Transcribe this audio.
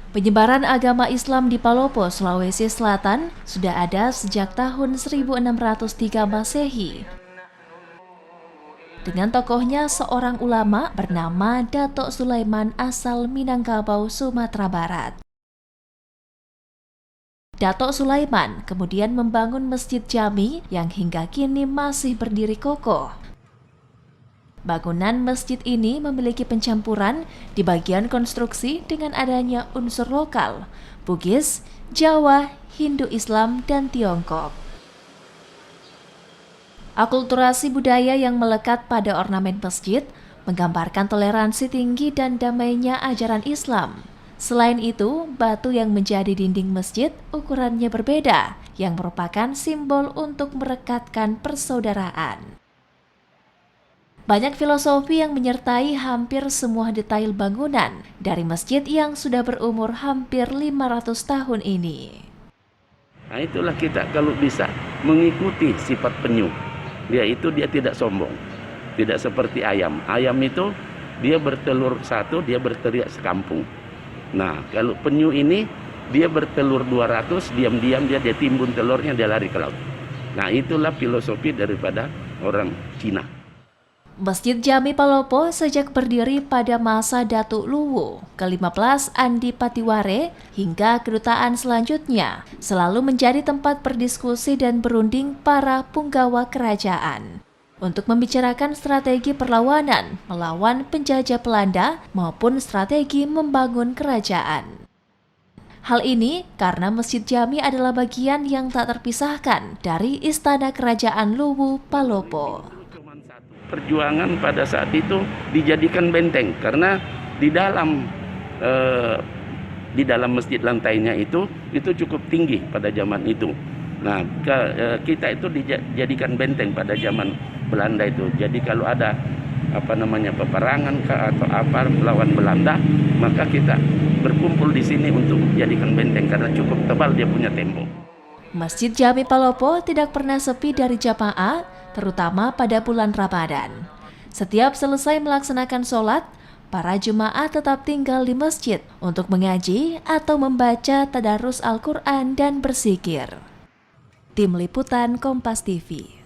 Penyebaran agama Islam di Palopo, Sulawesi Selatan sudah ada sejak tahun 1603 Masehi. Dengan tokohnya seorang ulama bernama Datuk Sulaiman asal Minangkabau, Sumatera Barat. Datuk Sulaiman kemudian membangun Masjid Jami yang hingga kini masih berdiri kokoh. Bangunan masjid ini memiliki pencampuran di bagian konstruksi dengan adanya unsur lokal, Bugis, Jawa, Hindu-Islam, dan Tiongkok. Akulturasi budaya yang melekat pada ornamen masjid menggambarkan toleransi tinggi dan damainya ajaran Islam. Selain itu, batu yang menjadi dinding masjid ukurannya berbeda, yang merupakan simbol untuk merekatkan persaudaraan. Banyak filosofi yang menyertai hampir semua detail bangunan dari masjid yang sudah berumur hampir 500 tahun ini. Nah, itulah kita kalau bisa mengikuti sifat penyu. Dia tidak sombong. Tidak seperti ayam. Ayam itu dia bertelur satu, dia berteriak sekampung. Nah, kalau penyu ini dia bertelur 200, diam-diam dia timbun telurnya, dia lari ke laut. Nah, itulah filosofi daripada orang Cina. Masjid Jami Palopo sejak berdiri pada masa Datuk Luwu ke-15 Andi Patiware hingga kedutaan selanjutnya selalu menjadi tempat berdiskusi dan berunding para punggawa kerajaan untuk membicarakan strategi perlawanan melawan penjajah Belanda maupun strategi membangun kerajaan. Hal ini karena Masjid Jami adalah bagian yang tak terpisahkan dari Istana Kerajaan Luwu Palopo. Perjuangan pada saat itu dijadikan benteng karena di dalam masjid lantainya itu cukup tinggi pada zaman itu. Nah, kita itu dijadikan benteng pada zaman Belanda itu. Jadi kalau ada peperangan atau apa melawan Belanda, maka kita berkumpul di sini untuk dijadikan benteng karena cukup tebal dia punya tembok. Masjid Jami Palopo tidak pernah sepi dari jamaah, terutama pada bulan Ramadan. Setiap selesai melaksanakan sholat, para jemaah tetap tinggal di masjid untuk mengaji atau membaca tadarus Al-Quran dan berzikir. Tim Liputan Kompas TV.